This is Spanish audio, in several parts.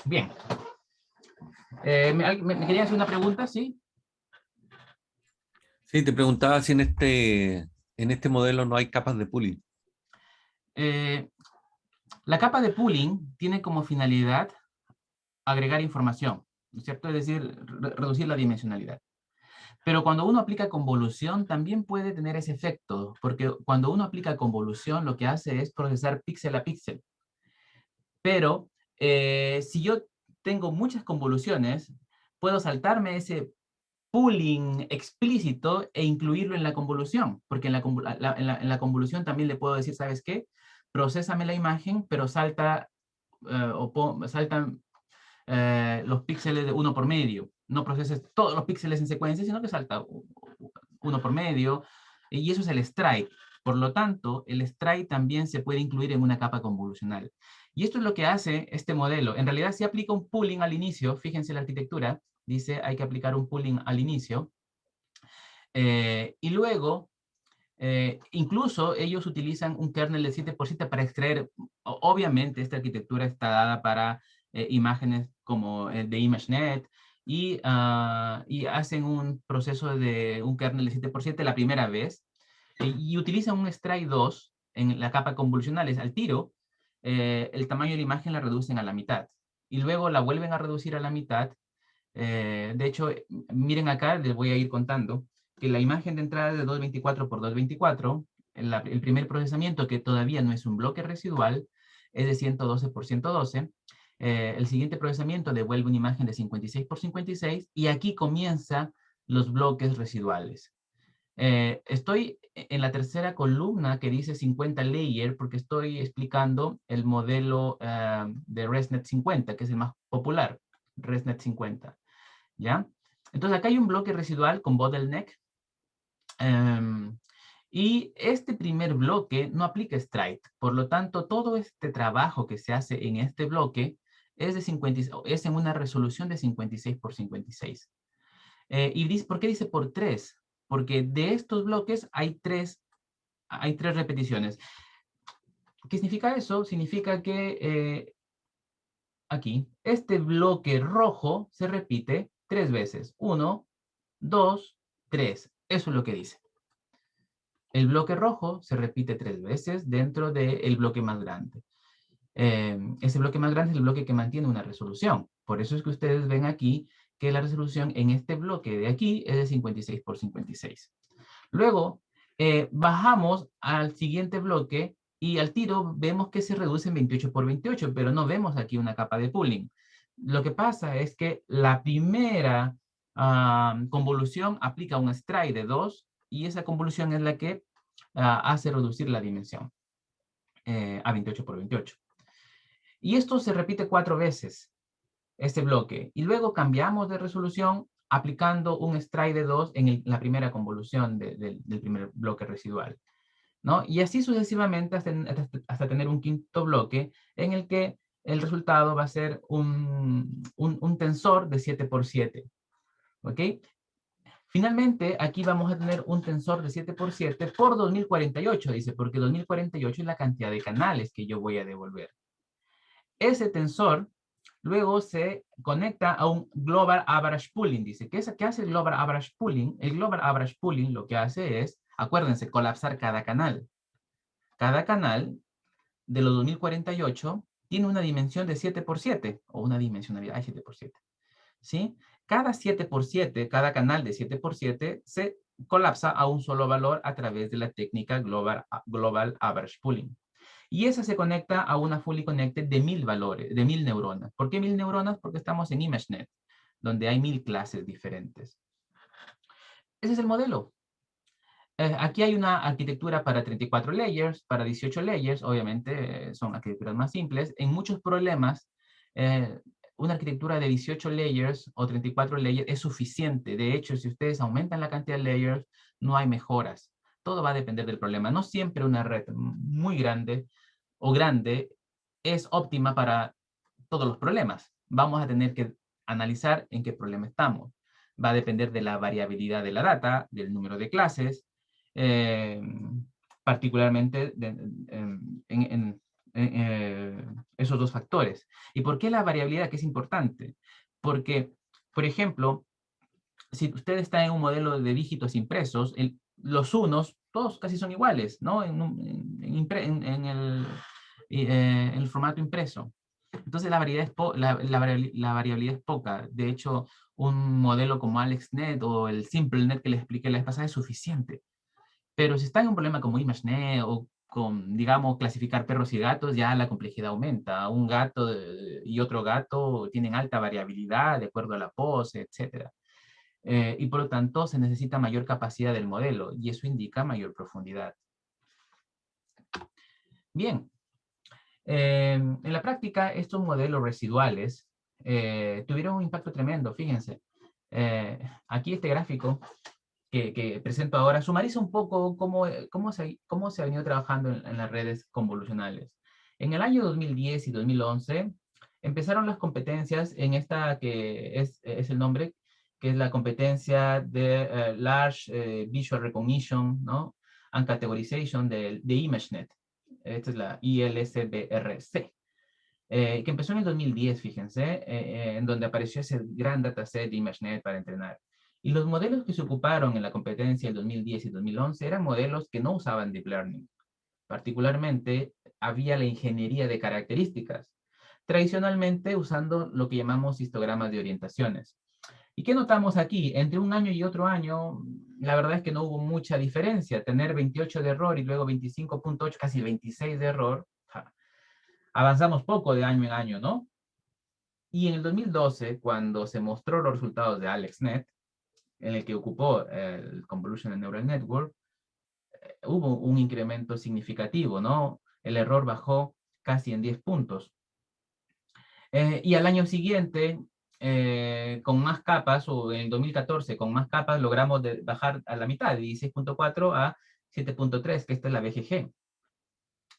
Bien. ¿Me querían hacer una pregunta? ¿Sí? Sí, te preguntaba si en este modelo no hay capas de pooling. Eh, la capa de pooling tiene como finalidad agregar información, ¿no es cierto? Es decir, reducir la dimensionalidad. Pero cuando uno aplica convolución, también puede tener ese efecto, porque cuando uno aplica convolución, lo que hace es procesar píxel a píxel. Pero si yo tengo muchas convoluciones, puedo saltarme ese pooling explícito e incluirlo en la convolución, porque en la convolución también le puedo decir, ¿sabes qué? Procésame la imagen, pero saltan los píxeles de uno por medio. No proceses todos los píxeles en secuencia, sino que salta uno por medio, y eso es el stride. Por lo tanto, el stride también se puede incluir en una capa convolucional. Y esto es lo que hace este modelo. En realidad, si aplica un pooling al inicio, fíjense la arquitectura, dice hay que aplicar un pooling al inicio, y luego, incluso ellos utilizan un kernel de 7x7 para extraer, obviamente esta arquitectura está dada para imágenes como de ImageNet, y hacen un proceso de un kernel de 7x7 la primera vez, y utilizan un Stride 2 en la capa convolucional, al tiro, el tamaño de la imagen la reducen a la mitad, y luego la vuelven a reducir a la mitad. De hecho, miren acá, les voy a ir contando que la imagen de entrada de 224 por 224, el primer procesamiento, que todavía no es un bloque residual, es de 112 por 112. El siguiente procesamiento devuelve una imagen de 56 por 56 y aquí comienzan los bloques residuales. Estoy en la tercera columna que dice 50 layer porque estoy explicando el modelo de ResNet 50, que es el más popular, ResNet 50. ¿Ya? Entonces acá hay un bloque residual con bottleneck, y este primer bloque no aplica stride. Por lo tanto, todo este trabajo que se hace en este bloque es, es en una resolución de 56 por 56. Y dice, ¿por qué dice por 3? Porque de estos bloques hay tres repeticiones. ¿Qué significa eso? Significa que aquí, este bloque rojo se repite 3 veces. 1, 2, 3. Eso es lo que dice. El bloque rojo se repite 3 veces dentro del bloque más grande. Ese bloque más grande es el bloque que mantiene una resolución. Por eso es que ustedes ven aquí que la resolución en este bloque de aquí es de 56 por 56. Luego, bajamos al siguiente bloque y al tiro vemos que se reduce en 28 por 28, pero no vemos aquí una capa de pooling. Lo que pasa es que la primera convolución aplica un stride de 2 y esa convolución es la que hace reducir la dimensión a 28 por 28. Y esto se repite 4 veces, este bloque. Y luego cambiamos de resolución aplicando un stride de 2 en la primera convolución del primer bloque residual, ¿no? Y así sucesivamente hasta tener un quinto bloque en el que el resultado va a ser un tensor de 7x7, ¿ok? Finalmente, aquí vamos a tener un tensor de 7x7 por 2048, dice, porque 2048 es la cantidad de canales que yo voy a devolver. Ese tensor luego se conecta a un Global Average Pooling. Dice, ¿qué hace el Global Average Pooling? El Global Average Pooling lo que hace es, acuérdense, colapsar cada canal. Cada canal de los 2048 tiene una dimensión de 7x7, o una dimensionalidad de 7x7. ¿Sí? Cada 7x7, cada canal de 7x7 se colapsa a un solo valor a través de la técnica Global Average Pooling. Y esa se conecta a una Fully Connected de 1000 valores, de 1000 neuronas. ¿Por qué 1000 neuronas? Porque estamos en ImageNet, donde hay 1000 clases diferentes. Ese es el modelo. Aquí hay una arquitectura para 34 layers, para 18 layers, obviamente son arquitecturas más simples. En muchos problemas, una arquitectura de 18 layers o 34 layers es suficiente. De hecho, si ustedes aumentan la cantidad de layers, no hay mejoras. Todo va a depender del problema. No siempre una red muy grande o grande es óptima para todos los problemas. Vamos a tener que analizar en qué problema estamos. Va a depender de la variabilidad de la data, del número de clases, particularmente esos dos factores. ¿Y por qué la variabilidad que es importante? Porque, por ejemplo, si usted está en un modelo de dígitos impresos, los unos, todos casi son iguales, ¿no? En el formato impreso. Entonces la variabilidad la variabilidad es poca. De hecho, un modelo como AlexNet o el SimpleNet que les expliqué la vez pasada es suficiente. Pero si está en un problema como ImageNet o con, digamos, clasificar perros y gatos, ya la complejidad aumenta. Un gato y otro gato tienen alta variabilidad de acuerdo a la pose, etcétera. Y por lo tanto se necesita mayor capacidad del modelo y eso indica mayor profundidad. Bien, en la práctica estos modelos residuales tuvieron un impacto tremendo, fíjense. Aquí este gráfico que presento ahora sumariza un poco cómo se ha venido trabajando en las redes convolucionales. En el año 2010 y 2011 empezaron las competencias en esta que es el nombre, que es la competencia de Large Visual Recognition, ¿no? And Categorization de ImageNet. Esta es la ILSBRC. Que empezó en el 2010, fíjense, en donde apareció ese gran dataset de ImageNet para entrenar. Y los modelos que se ocuparon en la competencia del 2010 y 2011 eran modelos que no usaban Deep Learning. Particularmente, había la ingeniería de características, tradicionalmente usando lo que llamamos histogramas de orientaciones. ¿Y qué notamos aquí? Entre un año y otro año, la verdad es que no hubo mucha diferencia. Tener 28 de error y luego 25.8, casi 26 de error, avanzamos poco de año en año, ¿no? Y en el 2012, cuando se mostró los resultados de AlexNet, en el que ocupó el Convolutional Neural Network, hubo un incremento significativo, ¿no? El error bajó casi en 10 puntos. Y al año siguiente, con más capas, o en el 2014, con más capas, logramos bajar a la mitad, de 16.4 a 7.3, que esta es la BGG.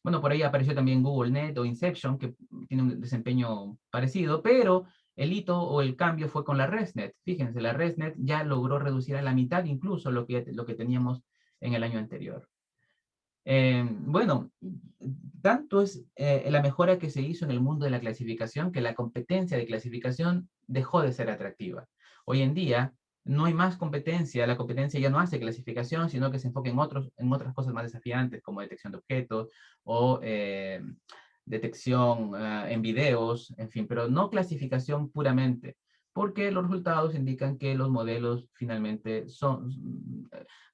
Bueno, por ahí apareció también GoogleNet o Inception, que tiene un desempeño parecido, pero el hito o el cambio fue con la ResNet. Fíjense, la ResNet ya logró reducir a la mitad incluso lo que teníamos en el año anterior. Bueno, tanto es la mejora que se hizo en el mundo de la clasificación que la competencia de clasificación dejó de ser atractiva. Hoy en día no hay más competencia, la competencia ya no hace clasificación, sino que se enfoca en otras cosas más desafiantes como detección de objetos o detección en videos, en fin, pero no clasificación puramente, porque los resultados indican que los modelos finalmente son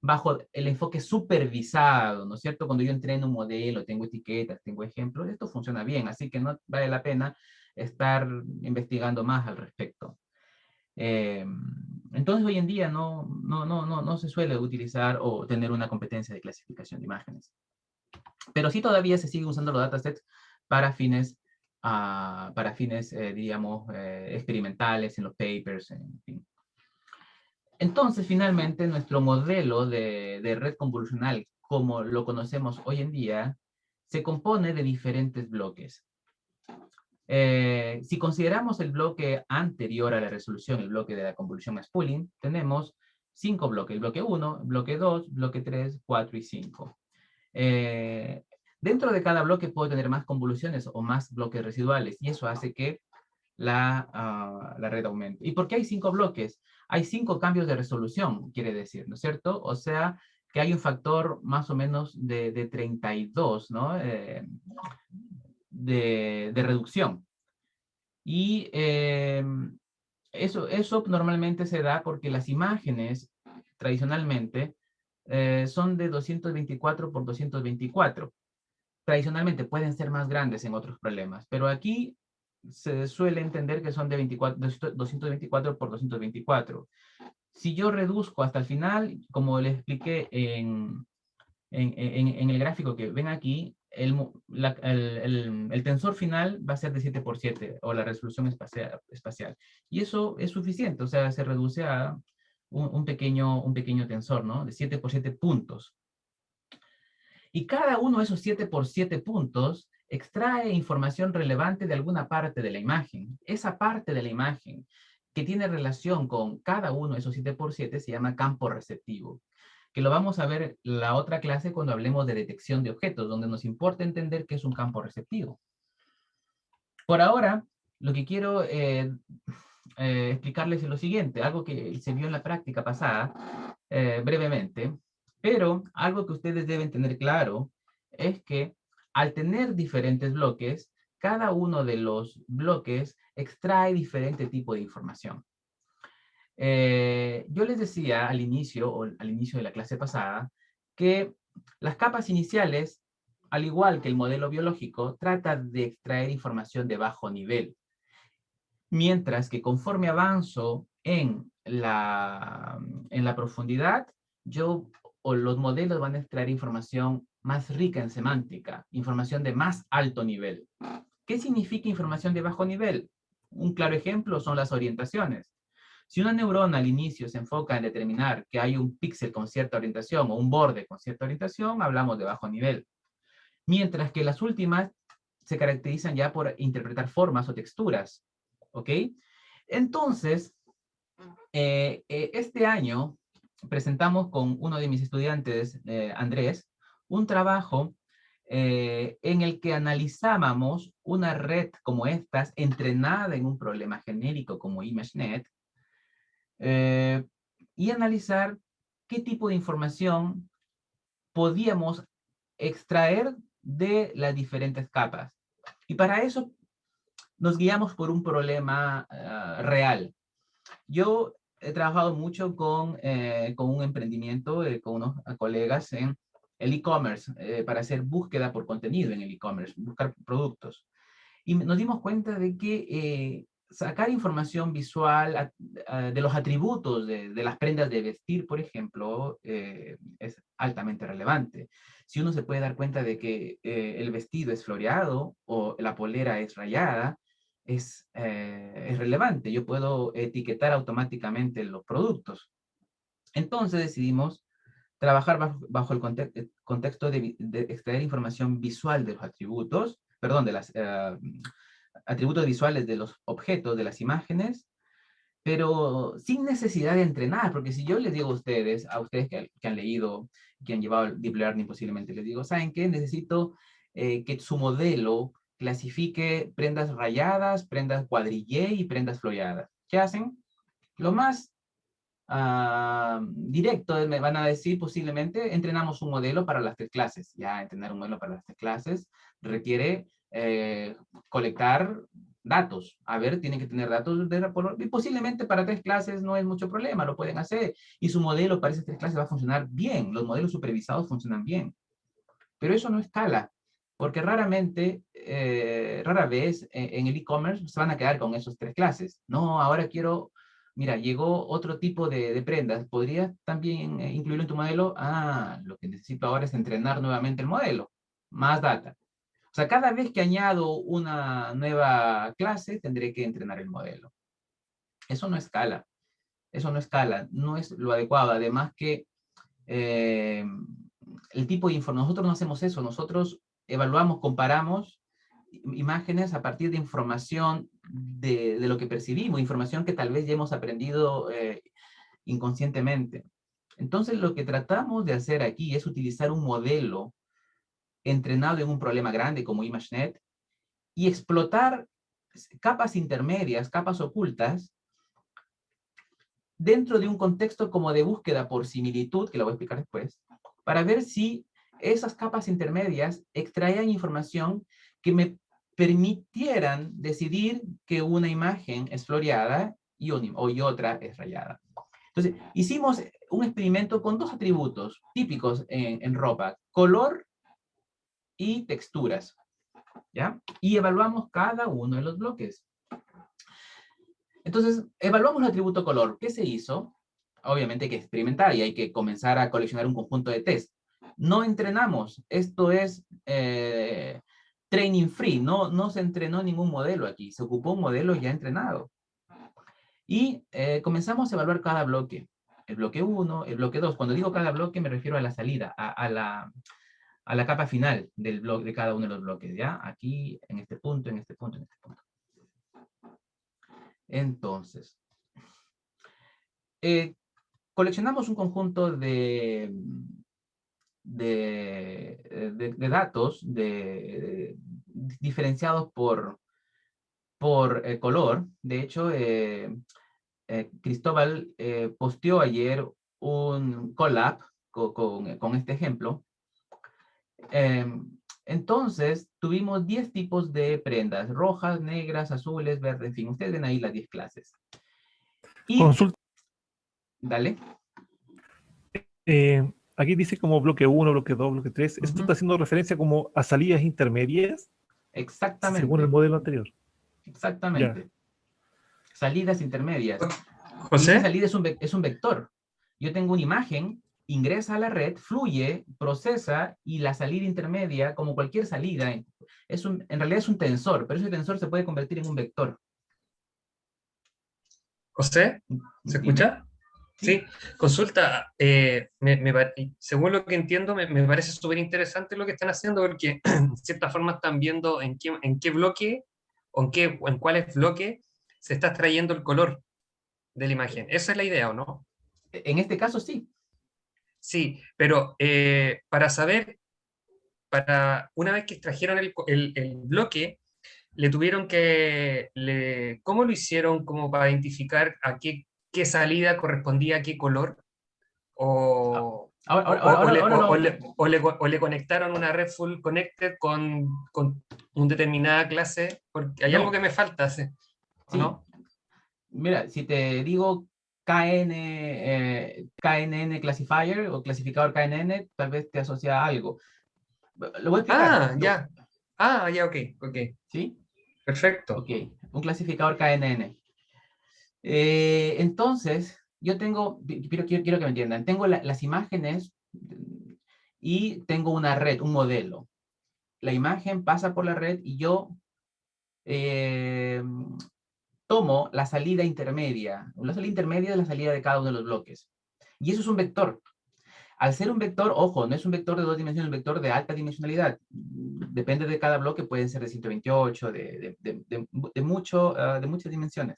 bajo el enfoque supervisado, ¿no es cierto? Cuando yo entreno un modelo, tengo etiquetas, tengo ejemplos, esto funciona bien, así que no vale la pena estar investigando más al respecto. Eh, entonces, hoy en día no se suele utilizar o tener una competencia de clasificación de imágenes. Pero sí todavía se sigue usando los datasets para fines, diríamos, experimentales, en los papers, en fin. Entonces, finalmente, nuestro modelo de red convolucional, como lo conocemos hoy en día, se compone de diferentes bloques. Si consideramos el bloque anterior a la resolución, el bloque de la convolución spooling, tenemos 5 bloques. El bloque 1, bloque 2, bloque 3, 4 y 5. Dentro de cada bloque puedo tener más convoluciones o más bloques residuales, y eso hace que la red aumente. ¿Y por qué hay 5 bloques? Hay 5 cambios de resolución, quiere decir, ¿no es cierto? O sea, que hay un factor más o menos de 32, ¿no? De reducción. Y eso normalmente se da porque las imágenes, tradicionalmente, son de 224 por 224. Tradicionalmente pueden ser más grandes en otros problemas, pero aquí se suele entender que son de 224 por 224. Si yo reduzco hasta el final, como les expliqué en el gráfico que ven aquí, el tensor final va a ser de 7 por 7 o la resolución espacial. Y eso es suficiente, o sea, se reduce a un pequeño tensor, ¿no? De 7 por 7 puntos. Y cada uno de esos 7 por 7 puntos extrae información relevante de alguna parte de la imagen. Esa parte de la imagen que tiene relación con cada uno de esos 7 por 7 se llama campo receptivo. que lo vamos a ver en la otra clase cuando hablemos de detección de objetos, donde nos importa entender qué es un campo receptivo. Por ahora, lo que quiero explicarles es lo siguiente, algo que se vio en la práctica pasada, brevemente, pero algo que ustedes deben tener claro es que al tener diferentes bloques, cada uno de los bloques extrae diferente tipo de información. Yo les decía al inicio, o al inicio de la clase pasada, que las capas iniciales, al igual que el modelo biológico, tratan de extraer información de bajo nivel. Mientras que conforme avanzo en la profundidad, o los modelos van a extraer información más rica en semántica, información de más alto nivel. ¿Qué significa información de bajo nivel? Un claro ejemplo son las orientaciones. Si una neurona al inicio se enfoca en determinar que hay un píxel con cierta orientación o un borde con cierta orientación, hablamos de bajo nivel. Mientras que las últimas se caracterizan ya por interpretar formas o texturas. ¿Ok? Entonces, este año presentamos con uno de mis estudiantes, Andrés, un trabajo en el que analizábamos una red como estas, entrenada en un problema genérico como ImageNet, y analizar qué tipo de información podíamos extraer de las diferentes capas. Y para eso nos guiamos por un problema real. Yo he trabajado mucho con un emprendimiento, con unos colegas en el e-commerce, para hacer búsqueda por contenido en el e-commerce, buscar productos. Y nos dimos cuenta de que sacar información visual de los atributos de las prendas de vestir, por ejemplo, es altamente relevante. Si uno se puede dar cuenta de que el vestido es floreado o la polera es rayada, es relevante. Yo puedo etiquetar automáticamente los productos. Entonces decidimos trabajar bajo el contexto de extraer información visual de los atributos, perdón, de los atributos visuales de los objetos, de las imágenes, pero sin necesidad de entrenar, porque si yo les digo a ustedes que han leído, que han llevado el Deep Learning posiblemente, les digo, ¿saben qué? Necesito que su modelo clasifique prendas rayadas, prendas cuadrillé y prendas floreadas. ¿Qué hacen? Lo más directo me van a decir posiblemente, entrenamos un modelo para las 3 clases. Ya entrenar un modelo para las 3 clases requiere colectar datos. A ver, tienen que tener datos y posiblemente para 3 clases no es mucho problema, lo pueden hacer. Y su modelo para esas 3 clases va a funcionar bien. Los modelos supervisados funcionan bien. Pero eso no escala, porque rara vez en el e-commerce se van a quedar con esas 3 clases. No, ahora quiero, mira, llegó otro tipo de prendas, ¿podrías también incluirlo en tu modelo? Ah, lo que necesito ahora es entrenar nuevamente el modelo, más data. O sea, cada vez que añado una nueva clase, tendré que entrenar el modelo. Eso no escala, eso no escala, no es lo adecuado. Además que eh, el tipo de información, nosotros no hacemos eso, nosotros evaluamos, comparamos imágenes a partir de información de lo que percibimos, información que tal vez ya hemos aprendido inconscientemente. Entonces, lo que tratamos de hacer aquí es utilizar un modelo entrenado en un problema grande como ImageNet y explotar capas intermedias, capas ocultas, dentro de un contexto como de búsqueda por similitud, que lo voy a explicar después, para ver si esas capas intermedias extraían información que me permitieran decidir que una imagen es floreada y otra es rayada. Entonces, hicimos un experimento con 2 atributos típicos en ropa, color y texturas, ¿ya? Y evaluamos cada uno de los bloques. Entonces, evaluamos el atributo color. ¿Qué se hizo? Obviamente hay que experimentar y hay que comenzar a coleccionar un conjunto de test. No entrenamos. Esto es training free. No se entrenó ningún modelo aquí. Se ocupó un modelo ya entrenado. Y comenzamos a evaluar cada bloque. El bloque 1, el bloque 2. Cuando digo cada bloque me refiero a la salida, a la capa final del bloque, de cada uno de los bloques. ¿Ya? Aquí, en este punto, en este punto, en este punto. Entonces, coleccionamos un conjunto de datos diferenciados por color. De hecho, Cristóbal posteó ayer un collab con este ejemplo. Entonces, tuvimos 10 tipos de prendas, rojas, negras, azules, verdes, en fin, ustedes ven ahí las 10 clases. Y, Consulta. dale. Aquí dice como bloque 1, bloque 2, bloque 3. ¿Esto está haciendo referencia como a salidas intermedias? Exactamente. Según el modelo anterior. Exactamente. Ya. Salidas intermedias. José. Y esa salida es un vector. Yo tengo una imagen, ingresa a la red, fluye, procesa, y la salida intermedia, como cualquier salida, en realidad es un tensor, pero ese tensor se puede convertir en un vector. José, ¿se escucha? Sí, consulta, según lo que entiendo, me parece súper interesante lo que están haciendo, porque en cierta forma están viendo en qué bloque, o en cuáles bloques se está extrayendo el color de la imagen. Esa es la idea, ¿o no? En este caso sí. Sí, pero para saber, una vez que extrajeron el bloque, ¿cómo lo hicieron como para identificar a qué salida correspondía a qué color? ¿O le conectaron una red full connected con una determinada clase? Porque hay algo que me falta, ¿sí? ¿No? Mira, si te digo KNN classifier o clasificador KNN, tal vez te asocia a algo. Lo voy a explicar. Ya, ok. ¿Sí? Perfecto. Ok, un clasificador KNN. Entonces, yo tengo, quiero que me entiendan, tengo las imágenes y tengo una red, un modelo. La imagen pasa por la red y yo tomo la salida intermedia. La salida intermedia es la salida de cada uno de los bloques. Y eso es un vector. Al ser un vector, ojo, no es un vector de 2 dimensiones, es un vector de alta dimensionalidad. Depende de cada bloque, pueden ser de 128, de muchas dimensiones.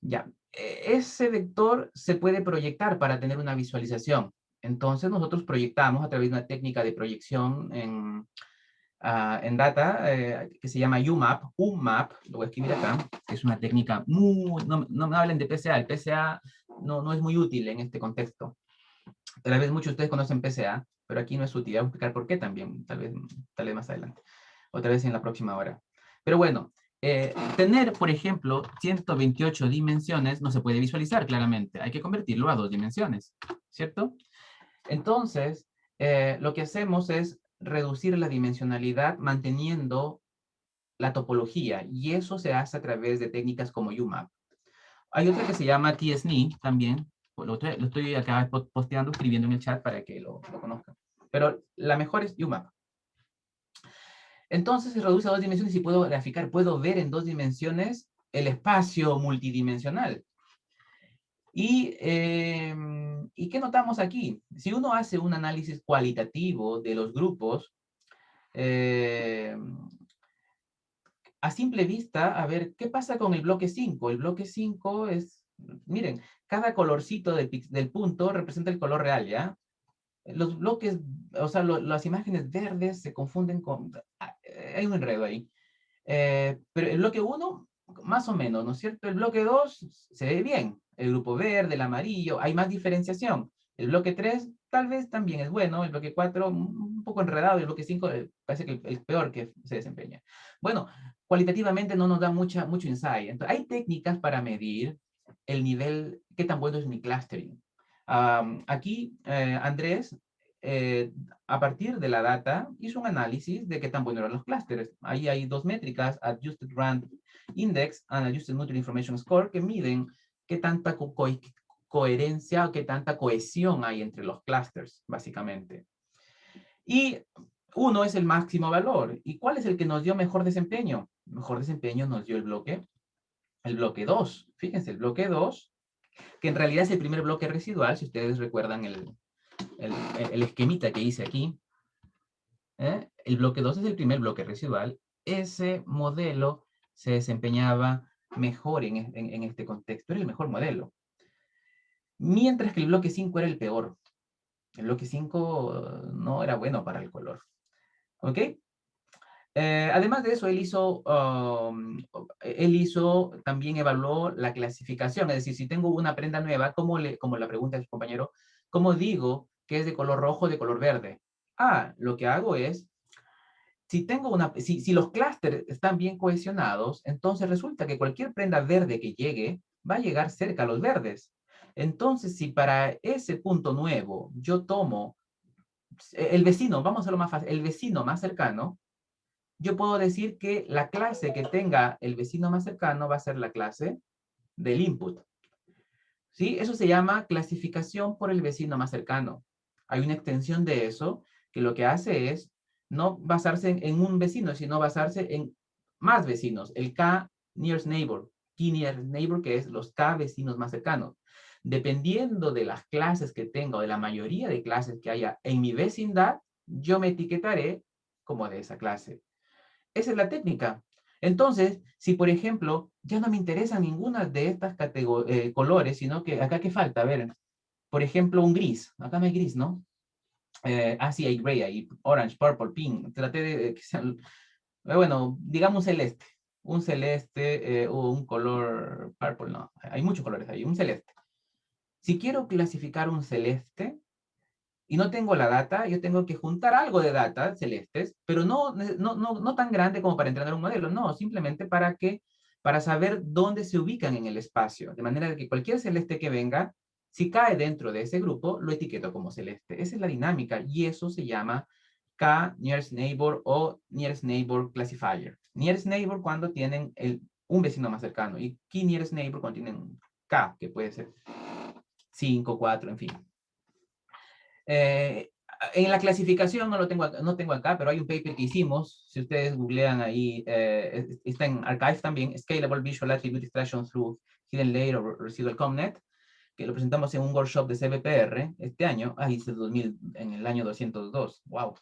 Ya, ese vector se puede proyectar para tener una visualización. Entonces nosotros proyectamos a través de una técnica de proyección en data que se llama UMAP, lo voy a escribir acá, que es una técnica no me hablen de PCA, el PCA no es muy útil en este contexto. Tal vez muchos de ustedes conocen PCA, pero aquí no es útil. Voy a explicar por qué también, tal vez más adelante, o tal vez en la próxima hora. Pero bueno, tener, por ejemplo, 128 dimensiones no se puede visualizar claramente. Hay que convertirlo a 2 dimensiones, ¿cierto? Entonces, lo que hacemos es reducir la dimensionalidad manteniendo la topología, y eso se hace a través de técnicas como UMAP. Hay otra que se llama TSNE también. Lo estoy acá posteando, escribiendo en el chat para que lo conozcan. Pero la mejor es UMAP. Entonces se reduce a 2 dimensiones y puedo graficar, puedo ver en 2 dimensiones el espacio multidimensional. ¿Y qué notamos aquí? Si uno hace un análisis cualitativo de los grupos, a simple vista, a ver, ¿qué pasa con el bloque 5? El bloque 5 es, miren, cada colorcito del punto representa el color real, ¿ya? Los bloques, o sea, las imágenes verdes se confunden con... hay un enredo ahí. Pero el bloque 1, más o menos, ¿no es cierto? El bloque 2 se ve bien. El grupo verde, el amarillo, hay más diferenciación. El bloque 3 tal vez también es bueno. El bloque 4 un poco enredado. El bloque 5 parece que el peor que se desempeña. Bueno, cualitativamente no nos da mucho insight. Entonces, hay técnicas para medir el nivel, qué tan bueno es mi clustering. Aquí, Andrés, a partir de la data, hizo un análisis de qué tan buenos eran los clústeres. Ahí hay 2 métricas, Adjusted Rand Index and Adjusted Mutual Information Score, que miden qué tanta coherencia o qué tanta cohesión hay entre los clusters, básicamente. Y 1 es el máximo valor. ¿Y cuál es el que nos dio mejor desempeño? Mejor desempeño nos dio el bloque 2. Fíjense, el bloque 2, que en realidad es el primer bloque residual, si ustedes recuerdan el esquemita que hice aquí. El bloque 2 es el primer bloque residual. Ese modelo se desempeñaba mejor en este contexto, era el mejor modelo. Mientras que el bloque 5 era el peor. El bloque 5 no era bueno para el color. ¿Ok? Además de eso, también evaluó la clasificación, es decir, si tengo una prenda nueva, como la pregunta de su compañero, ¿cómo digo que es de color rojo o de color verde? Lo que hago es, si los clústeres están bien cohesionados, entonces resulta que cualquier prenda verde que llegue, va a llegar cerca a los verdes. Entonces, si para ese punto nuevo yo tomo el vecino, vamos a hacerlo más fácil, el vecino más cercano, yo puedo decir que la clase que tenga el vecino más cercano va a ser la clase del input. ¿Sí? Eso se llama clasificación por el vecino más cercano. Hay una extensión de eso que lo que hace es no basarse en un vecino, sino basarse en más vecinos. El K nearest neighbor, K nearest neighbor, que es los K vecinos más cercanos. Dependiendo de las clases que tenga o de la mayoría de clases que haya en mi vecindad, yo me etiquetaré como de esa clase. Esa es la técnica. Entonces, si por ejemplo, ya no me interesa ninguna de estas colores, sino que acá ¿qué falta? A ver, por ejemplo, un gris. Acá no hay gris, ¿no? Sí, hay gray, hay orange, purple, pink. Traté de que sean, bueno, digamos un celeste. Un celeste o un color purple, no. Hay muchos colores ahí. Un celeste. Si quiero clasificar un celeste, y no tengo la data, yo tengo que juntar algo de data celestes, pero no tan grande como para entrenar un modelo, no, simplemente para saber dónde se ubican en el espacio, de manera que cualquier celeste que venga, si cae dentro de ese grupo, lo etiqueto como celeste. Esa es la dinámica, y eso se llama K nearest neighbor o nearest neighbor classifier. Nearest neighbor cuando tienen un vecino más cercano, y key nearest neighbor cuando tienen K, que puede ser 5, 4, en fin. En la clasificación no tengo acá, pero hay un paper que hicimos, si ustedes googlean ahí, está en Archive también, Scalable Visual Attribute Extraction Through Hidden Layer or Residual COMNET, que lo presentamos en un workshop de CVPR este año, en el año 202, wow,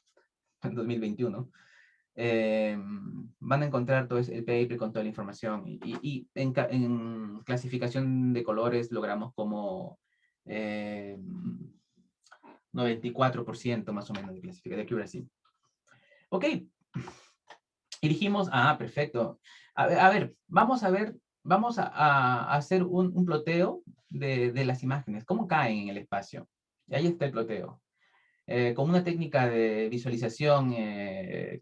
en 2021. Van a encontrar todo el paper con toda la información, y en clasificación de colores logramos como 94% más o menos de clasificación de accuracy. Ok. Y dijimos, perfecto. A ver, vamos a hacer un ploteo de las imágenes, cómo caen en el espacio. Y ahí está el ploteo. Con una técnica de visualización de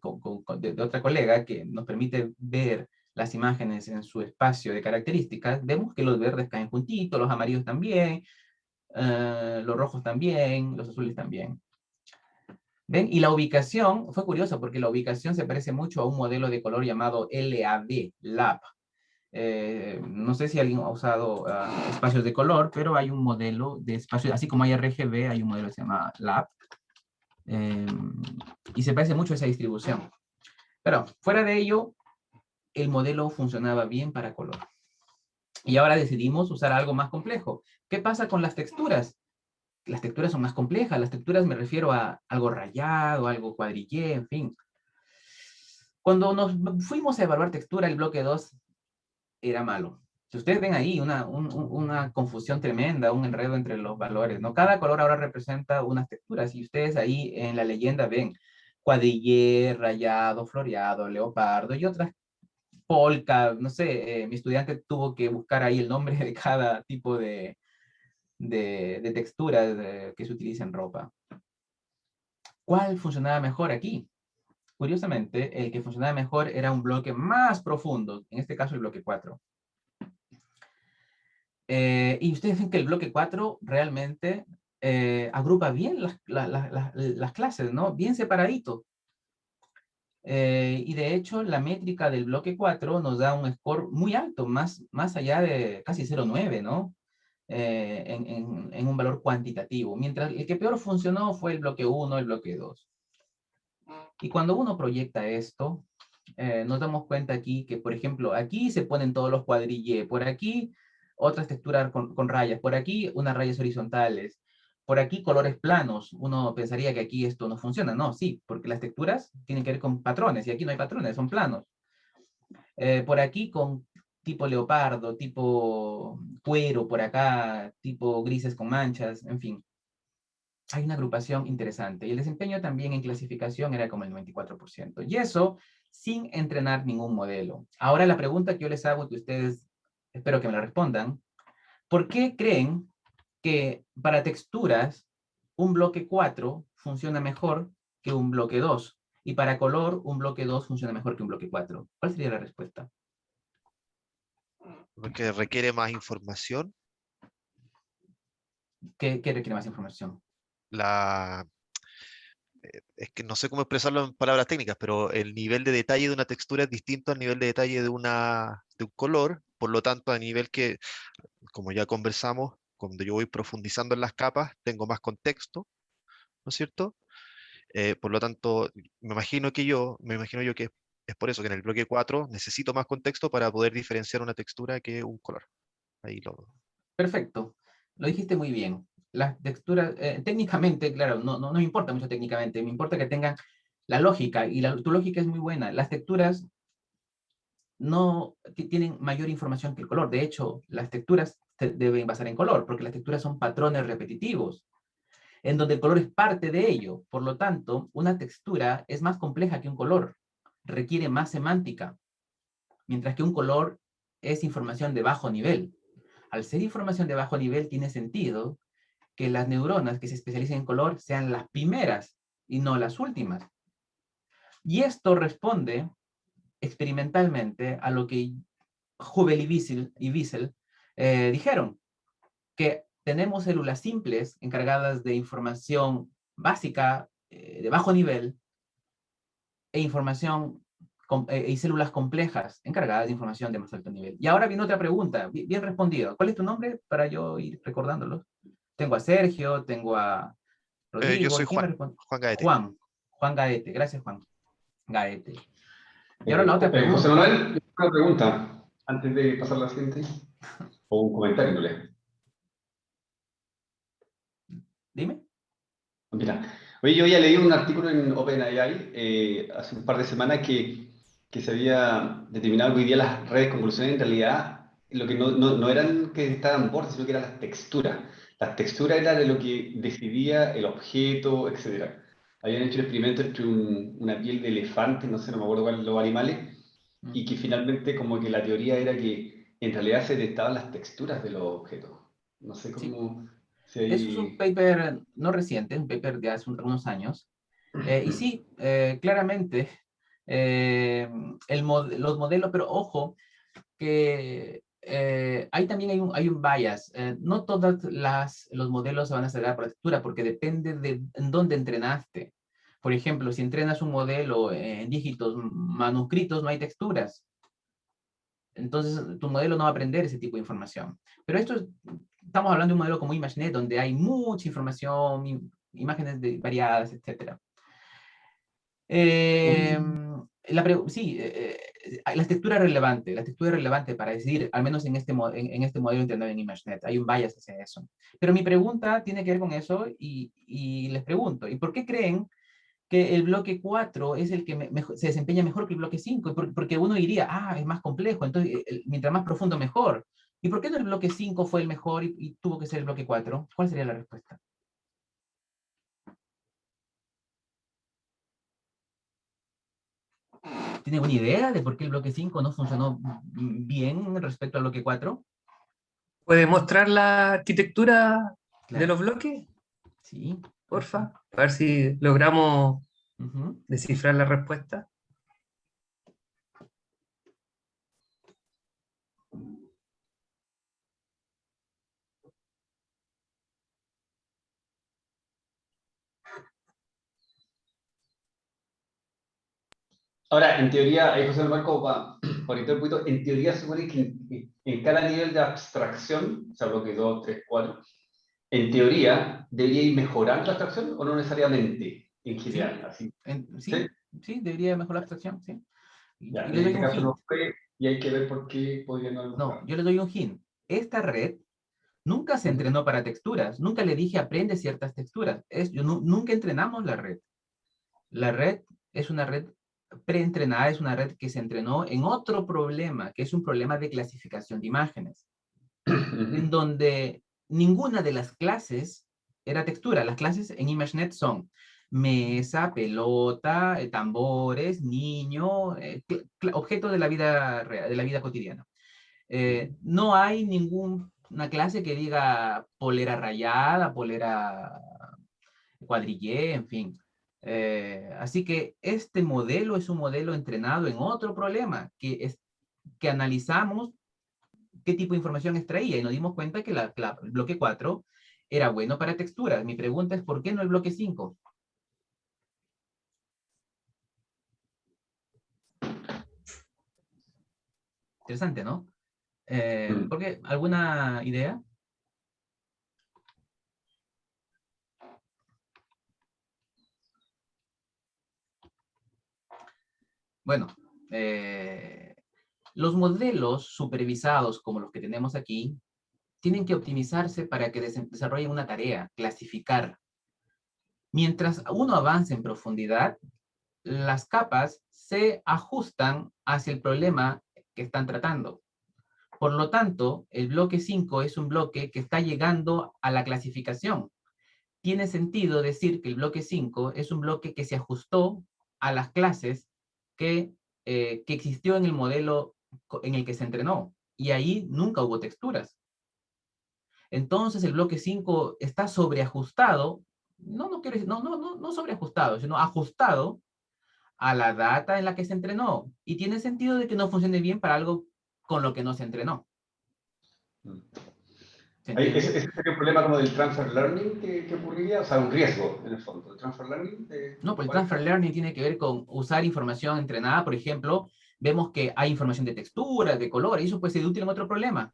otra colega que nos permite ver las imágenes en su espacio de características, vemos que los verdes caen juntitos, los amarillos también, los rojos también, los azules también. ¿Ven? Y la ubicación, fue curioso porque la ubicación se parece mucho a un modelo de color llamado LAB, LAB. No sé si alguien ha usado espacios de color, pero hay un modelo de espacios, así como hay RGB, hay un modelo que se llama LAB. Y se parece mucho a esa distribución. Pero fuera de ello, el modelo funcionaba bien para color. Y ahora decidimos usar algo más complejo. ¿Qué pasa con las texturas? Las texturas son más complejas. Las texturas me refiero a algo rayado, algo cuadrillé, en fin. Cuando nos fuimos a evaluar textura, el bloque 2 era malo. Si ustedes ven ahí una confusión tremenda, un enredo entre los valores, ¿no? Cada color ahora representa unas texturas, y ustedes ahí en la leyenda ven cuadrillé, rayado, floreado, leopardo y otras polka, no sé, mi estudiante tuvo que buscar ahí el nombre de cada tipo de texturas que se utiliza en ropa. ¿Cuál funcionaba mejor aquí? Curiosamente, el que funcionaba mejor era un bloque más profundo, en este caso el bloque 4. Y ustedes ven que el bloque 4 realmente agrupa bien las clases, ¿no? Bien separadito. Y de hecho, la métrica del bloque 4 nos da un score muy alto, más allá de casi 0,9, ¿no? En un valor cuantitativo. Mientras el que peor funcionó fue el bloque 1, el bloque 2. Y cuando uno proyecta esto, nos damos cuenta aquí que, por ejemplo, aquí se ponen todos los cuadrillés, por aquí otras texturas con rayas, por aquí unas rayas horizontales, por aquí colores planos. Uno pensaría que aquí esto no funciona. No, sí, porque las texturas tienen que ver con patrones, y aquí no hay patrones, son planos. Por aquí con tipo leopardo, tipo cuero por acá, tipo grises con manchas, en fin. Hay una agrupación interesante. Y el desempeño también en clasificación era como el 94%. Y eso sin entrenar ningún modelo. Ahora la pregunta que yo les hago, que ustedes espero que me la respondan, ¿por qué creen que para texturas un bloque 4 funciona mejor que un bloque 2? Y para color, un bloque 2 funciona mejor que un bloque 4. ¿Cuál sería la respuesta? Porque requiere más información. ¿Qué requiere más información? La, es que no sé cómo expresarlo en palabras técnicas, pero el nivel de detalle de una textura es distinto al nivel de detalle de un color. Por lo tanto, a nivel que, como ya conversamos, cuando yo voy profundizando en las capas, tengo más contexto, ¿no es cierto? Por lo tanto, me imagino yo que es por eso que en el bloque 4 necesito más contexto para poder diferenciar una textura que un color. Ahí lo... Perfecto. Lo dijiste muy bien. Las texturas, técnicamente, claro, no me importa mucho técnicamente, me importa que tengan la lógica, y tu lógica es muy buena. Las texturas no tienen mayor información que el color. De hecho, las texturas se deben basar en color, porque las texturas son patrones repetitivos, en donde el color es parte de ello. Por lo tanto, una textura es más compleja que un color, requiere más semántica, mientras que un color es información de bajo nivel. Al ser información de bajo nivel, tiene sentido que las neuronas que se especialicen en color sean las primeras y no las últimas. Y esto responde experimentalmente a lo que Hubel y Wiesel dijeron, que tenemos células simples encargadas de información básica de bajo nivel e información y células complejas encargadas de información de más alto nivel. Y ahora viene otra pregunta, bien respondido. ¿Cuál es tu nombre para yo ir recordándolos? Tengo a Sergio, tengo a yo soy Rodrigo. ¿Quién me Juan, responde? Juan Gaete. Juan Gaete. Gracias, Juan Gaete. Y ahora la otra José pregunta. Manuel, una pregunta antes de pasar a la siguiente, o un comentario, en realidad. Dime. Mira, oye, yo ya leí un artículo en OpenAI hace un par de semanas que se había determinado que hoy día las redes convolucionales en realidad lo que no eran que estaban bordes, sino que eran las texturas. Las texturas era de lo que decidía el objeto, etcétera. Habían hecho el experimento entre una piel de elefante, no sé, no me acuerdo cuáles los animales, y que finalmente como que la teoría era que en realidad se detectaban las texturas de los objetos. No sé Sí. cómo... Si Eso es un hay... paper no reciente, un paper de hace unos años. Y sí, claramente, los modelos, pero ojo, que ahí también hay un bias. No todos los modelos se van a sacar por la textura, porque depende de en dónde entrenaste. Por ejemplo, si entrenas un modelo en dígitos manuscritos, no hay texturas. Entonces, tu modelo no va a aprender ese tipo de información. Pero estamos hablando de un modelo como ImageNet, donde hay mucha información, imágenes variadas, etc. Sí, la textura es relevante para decidir, al menos en este modelo entrenado en ImageNet, hay un bias hacia eso. Pero mi pregunta tiene que ver con eso y les pregunto, ¿y por qué creen que el bloque 4 es el que se desempeña mejor que el bloque 5? Porque uno diría, es más complejo, entonces mientras más profundo mejor. ¿Y por qué no el bloque 5 fue el mejor y tuvo que ser el bloque 4? ¿Cuál sería la respuesta? ¿Tiene una idea de por qué el bloque 5 no funcionó bien respecto al bloque 4? ¿Puede mostrar la arquitectura de Claro, los bloques, sí. porfa? A ver si logramos Ujú. descifrar la respuesta. Ahora, en teoría, ahí José Marco, por ahí un poquito, en teoría se supone que en cada nivel de abstracción, o sea, bloque 2, 3, 4, en teoría, ¿debería ir mejorando la abstracción o no necesariamente en Sí, general? Así, ¿sí? sí, debería mejorar la abstracción, sí. Ya, Y en les doy este un caso hint. no fue y hay que ver por qué podría no haber No, mejorado. yo les doy un hint. Esta red nunca se Ujú. entrenó para texturas. Nunca le dije aprende ciertas texturas. Nunca entrenamos la red. La red es una red preentrenada, es una red que se entrenó en otro problema, que es un problema de clasificación de imágenes, en donde ninguna de las clases era textura. Las clases en ImageNet son mesa, pelota, tambores, niño, objetos de la vida real, de la vida cotidiana. No hay ninguna clase que diga polera rayada, polera cuadrillé, en fin. Así que este modelo es un modelo entrenado en otro problema, que analizamos qué tipo de información extraía y nos dimos cuenta que el bloque 4 era bueno para texturas. Mi pregunta es, ¿por qué no el bloque 5? Interesante, ¿no? ¿Por qué? ¿Alguna idea? Bueno, los modelos supervisados como los que tenemos aquí tienen que optimizarse para que desarrollen una tarea, clasificar. Mientras uno avance en profundidad, las capas se ajustan hacia el problema que están tratando. Por lo tanto, el bloque 5 es un bloque que está llegando a la clasificación. Tiene sentido decir que el bloque 5 es un bloque que se ajustó a las clases que existió en el modelo en el que se entrenó. Y ahí nunca hubo texturas. Entonces el bloque 5 está sobreajustado, no sobreajustado, sino ajustado a la data en la que se entrenó. Y tiene sentido de que no funcione bien para algo con lo que no se entrenó. Ese sería un problema como del transfer learning que ocurriría, o sea, un riesgo en el fondo. El transfer learning. No, pues el transfer learning tiene que ver con usar información entrenada. Por ejemplo, vemos que hay información de texturas, de color, y eso puede ser útil en otro problema.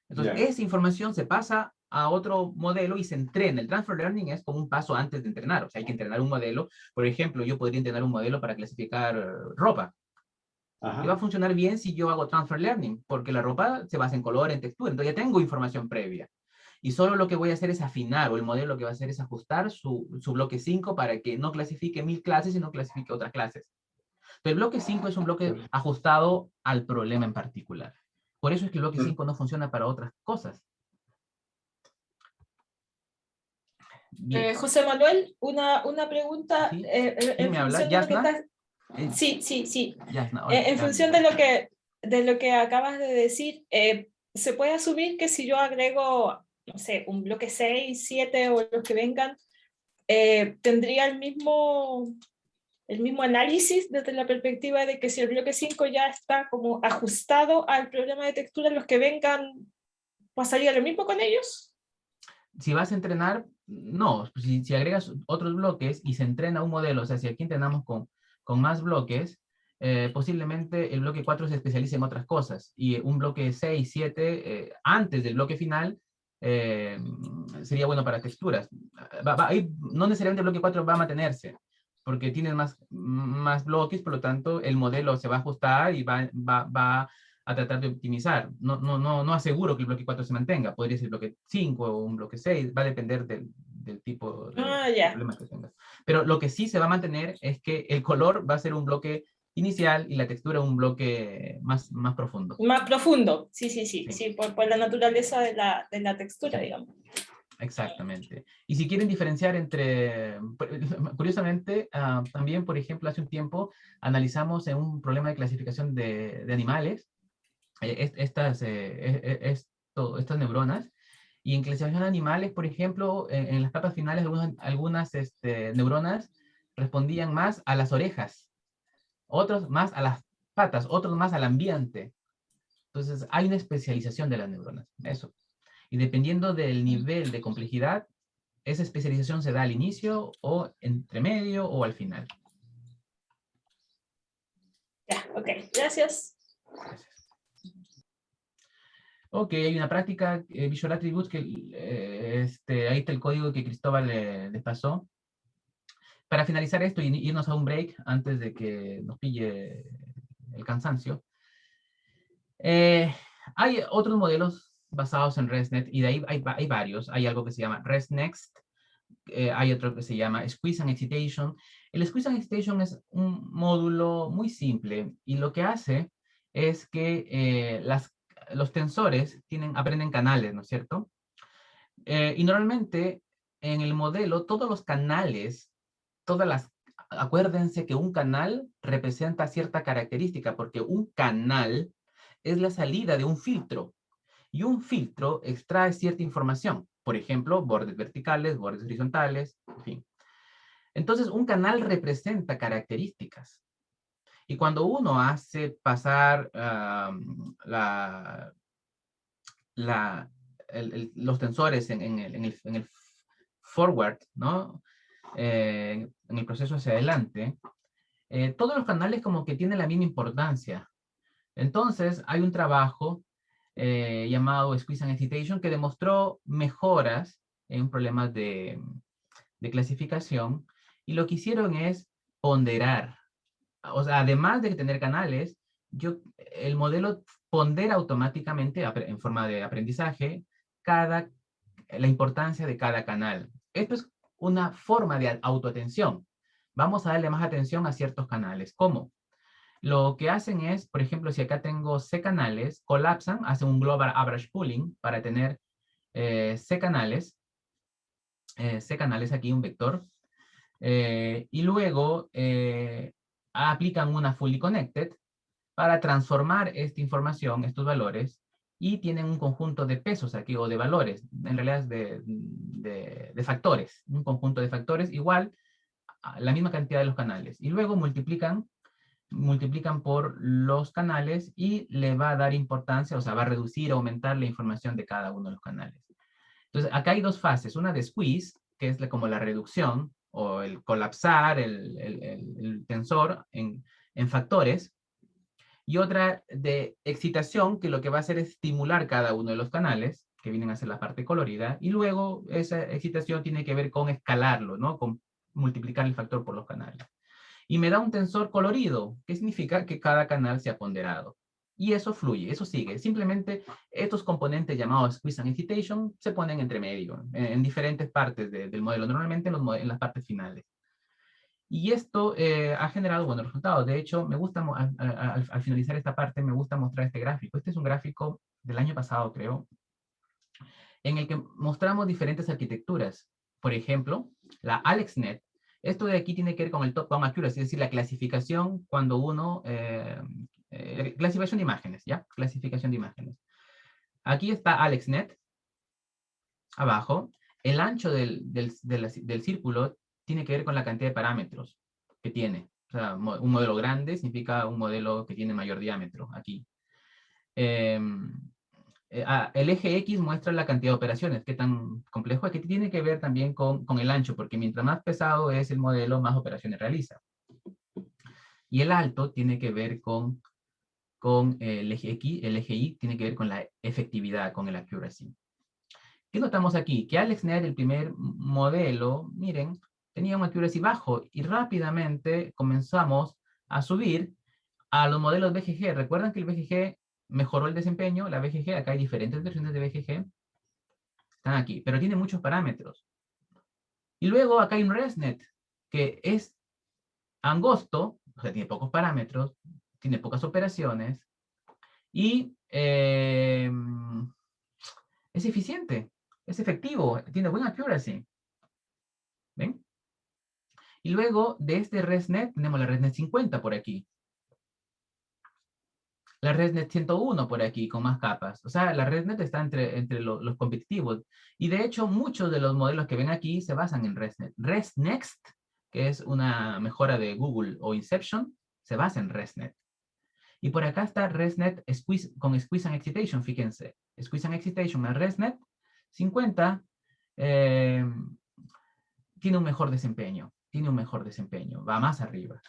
Entonces, esa información se pasa a otro modelo y se entrena. El transfer learning es como un paso antes de entrenar. O sea, hay que entrenar un modelo. Por ejemplo, yo podría entrenar un modelo para clasificar ropa. Ajá. Y va a funcionar bien si yo hago transfer learning, porque la ropa se basa en color, en textura. Entonces ya tengo información previa. Y solo lo que voy a hacer es afinar, o el modelo lo que va a hacer es ajustar su bloque 5 para que no clasifique 1000 clases y no clasifique otras clases. Pero el bloque 5 es un bloque ajustado al problema en particular. Por eso es que el bloque 5 no funciona para otras cosas. José Manuel, una pregunta. ¿Sí? En ¿Me habla? función de lo que ¿Yasna? estás... Sí. Yasna, En función de lo que acabas de decir, ¿se puede asumir que si yo agrego, no sé, un bloque 6, 7 o los que vengan, tendría el mismo análisis desde la perspectiva de que si el bloque 5 ya está como ajustado al problema de textura, los que vengan, ¿pasaría lo mismo con ellos? Si vas a entrenar, no. Si agregas otros bloques y se entrena un modelo, o sea, si aquí entrenamos con más bloques, posiblemente el bloque 4 se especialice en otras cosas. Y un bloque 6, 7, antes del bloque final, sería bueno para texturas. No necesariamente el bloque 4 va a mantenerse, porque tienes más bloques, por lo tanto, el modelo se va a ajustar y va a tratar de optimizar. No aseguro que el bloque 4 se mantenga. Podría ser el bloque 5 o un bloque 6. Va a depender del tipo de problema que tengas. Pero lo que sí se va a mantener es que el color va a ser un bloque inicial y la textura un bloque más profundo. Más profundo, sí, por la naturaleza de la textura, digamos. Exactamente. Y si quieren diferenciar entre, curiosamente, también, por ejemplo, hace un tiempo analizamos en un problema de clasificación de animales estas neuronas, y en clasificación de animales, por ejemplo, en las capas finales algunas neuronas respondían más a las orejas, otros más a las patas, otros más al ambiente. Entonces hay una especialización de las neuronas, eso. Y dependiendo del nivel de complejidad, esa especialización se da al inicio, o entre medio, o al final. Ya, ok, gracias. Gracias. Ok, hay una práctica, Visual Attributes, que ahí está el código que Cristóbal les pasó. Para finalizar esto y irnos a un break antes de que nos pille el cansancio, hay otros modelos basados en ResNet, y de ahí hay varios. Hay algo que se llama ResNext, hay otro que se llama Squeeze and Excitation. El Squeeze and Excitation es un módulo muy simple y lo que hace es que los tensores aprenden canales, ¿no es cierto? Y normalmente en el modelo todos los canales, acuérdense que un canal representa cierta característica, porque un canal es la salida de un filtro, y un filtro extrae cierta información, por ejemplo, bordes verticales, bordes horizontales, en fin. Entonces, un canal representa características. Y cuando uno hace pasar los tensores en el forward, ¿no? En el proceso hacia adelante, todos los canales como que tienen la misma importancia. Entonces, hay un trabajo llamado Squeeze and Excitation que demostró mejoras en problemas de clasificación, y lo que hicieron es ponderar. O sea, además de tener canales, el modelo pondera automáticamente en forma de aprendizaje la importancia de cada canal. Esto es una forma de autoatención. Vamos a darle más atención a ciertos canales. ¿Cómo? Lo que hacen es, por ejemplo, si acá tengo C canales, colapsan, hacen un global average pooling para tener C canales aquí, un vector, y luego aplican una fully connected para transformar esta información, estos valores, y tienen un conjunto de pesos aquí, o de valores, en realidad es de factores, un conjunto de factores igual a la misma cantidad de los canales, y luego multiplican por los canales y le va a dar importancia, o sea, va a reducir, aumentar la información de cada uno de los canales. Entonces, acá hay dos fases, una de squeeze, que es como la reducción, o el colapsar el tensor en factores, y otra de excitación, que lo que va a hacer es estimular cada uno de los canales, que vienen a ser la parte colorida, y luego esa excitación tiene que ver con escalarlo, ¿no? Con multiplicar el factor por los canales. Y me da un tensor colorido, que significa que cada canal se ha ponderado. Y eso fluye, eso sigue. Simplemente estos componentes llamados Squeeze and Excitation se ponen entre medio, en diferentes partes del modelo, normalmente en las partes finales. Y esto ha generado buenos resultados. De hecho, me gusta, al finalizar esta parte, me gusta mostrar este gráfico. Este es un gráfico del año pasado, creo, en el que mostramos diferentes arquitecturas. Por ejemplo, la AlexNet. Esto de aquí tiene que ver con el top-down accuracy, es decir, la clasificación cuando uno... clasificación de imágenes, ¿ya? Clasificación de imágenes. Aquí está AlexNet, abajo. El ancho del círculo tiene que ver con la cantidad de parámetros que tiene. O sea, un modelo grande significa un modelo que tiene mayor diámetro, aquí. El eje X muestra la cantidad de operaciones, qué tan complejo es, que tiene que ver también con el ancho, porque mientras más pesado es el modelo, más operaciones realiza. Y el alto tiene que ver con el eje X, el eje Y tiene que ver con la efectividad, con el accuracy. ¿Qué notamos aquí? Que AlexNet, el primer modelo, miren, tenía un accuracy bajo, y rápidamente comenzamos a subir a los modelos BGG. ¿Recuerdan que el BGG mejoró el desempeño? La BGG, acá hay diferentes versiones de BGG, están aquí, pero tiene muchos parámetros. Y luego acá hay un ResNet, que es angosto, o sea, tiene pocos parámetros, tiene pocas operaciones, y es eficiente, es efectivo, tiene buena accuracy. ¿Ven? Y luego de este ResNet tenemos la ResNet 50 por aquí. La ResNet 101 por aquí, con más capas. O sea, la ResNet está entre los competitivos. Y de hecho, muchos de los modelos que ven aquí se basan en ResNet. ResNext, que es una mejora de Google o Inception, se basa en ResNet. Y por acá está ResNet con Squeeze and Excitation, fíjense. Squeeze and Excitation más ResNet 50 tiene un mejor desempeño. Va más arriba.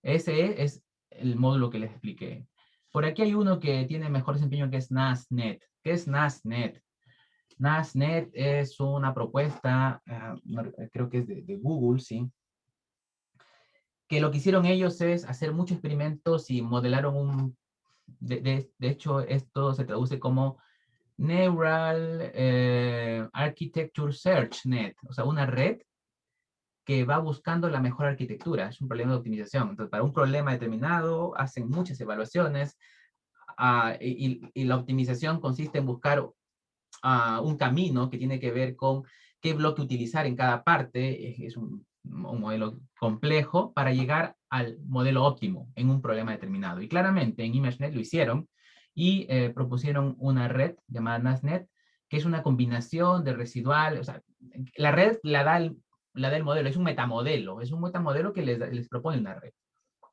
Ese es el módulo que les expliqué. Por aquí hay uno que tiene mejor desempeño, que es NASNet. ¿Qué es NASNet? NASNet es una propuesta, creo que es de Google, ¿sí? Que lo que hicieron ellos es hacer muchos experimentos y modelaron de hecho, esto se traduce como Neural Architecture Search Net, o sea, una red que va buscando la mejor arquitectura. Es un problema de optimización. Entonces, para un problema determinado, hacen muchas evaluaciones y la optimización consiste en buscar un camino que tiene que ver con qué bloque utilizar en cada parte. Es un modelo complejo para llegar al modelo óptimo en un problema determinado. Y claramente en ImageNet lo hicieron y propusieron una red llamada NASNet, que es una combinación de residual. O sea, la red la da el modelo, es un metamodelo que les propone una red.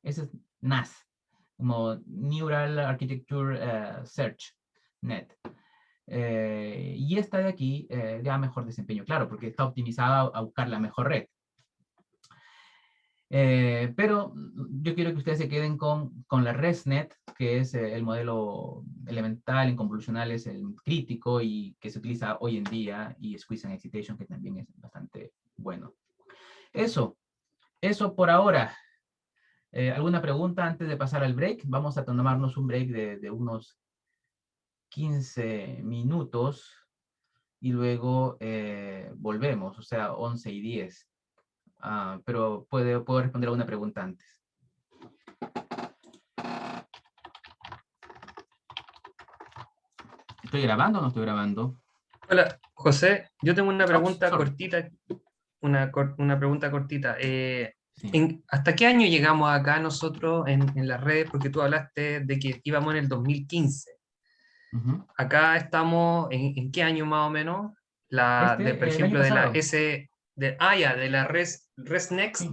Ese es NAS, como Neural Architecture Search Net. Y esta de aquí da mejor desempeño, claro, porque está optimizada a buscar la mejor red. Pero yo quiero que ustedes se queden con la ResNet, que es el modelo elemental en convolucionales, el crítico y que se utiliza hoy en día, y Squeeze and Excitation, que también es bastante bueno. Eso por ahora. ¿Alguna pregunta antes de pasar al break? Vamos a tomarnos un break de unos 15 minutos y luego volvemos, o sea, 11:10. Pero puedo responder alguna pregunta antes. ¿Estoy grabando o no estoy grabando? Hola, José, yo tengo una pregunta sorry. cortita. Una pregunta cortita. Sí. ¿Hasta qué año llegamos acá nosotros en las redes? Porque tú hablaste de que íbamos en el 2015. Ujú. Acá estamos, ¿en qué año más o menos? Por El año ejemplo, de la pasado. de la ResNext, Sí,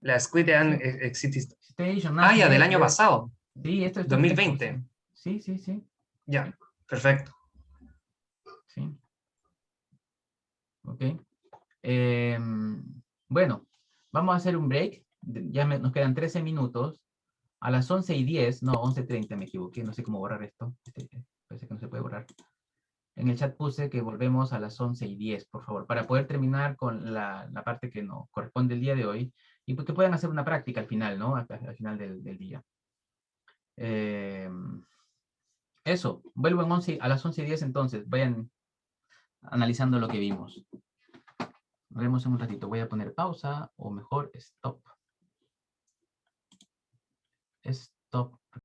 la Squid and sí. Excitation. Station, Del NASNet, año pasado, sí, esto es 2020. sí, sí, sí, Ya, perfecto. sí. Ok. Bueno, vamos a hacer un break. Ya nos quedan 13 minutos. A las 11:10, no, 11:30 me equivoqué. No sé cómo borrar esto. Parece que no se puede borrar. En el chat puse que volvemos a las 11:10, por favor, para poder terminar con la parte que nos corresponde el día de hoy y que puedan hacer una práctica al final, ¿no? Al final del día. Eso, vuelvo a las 11:10 entonces. Vayan analizando lo que vimos. Nos vemos en un ratito. Voy a poner pausa o mejor stop. Stop.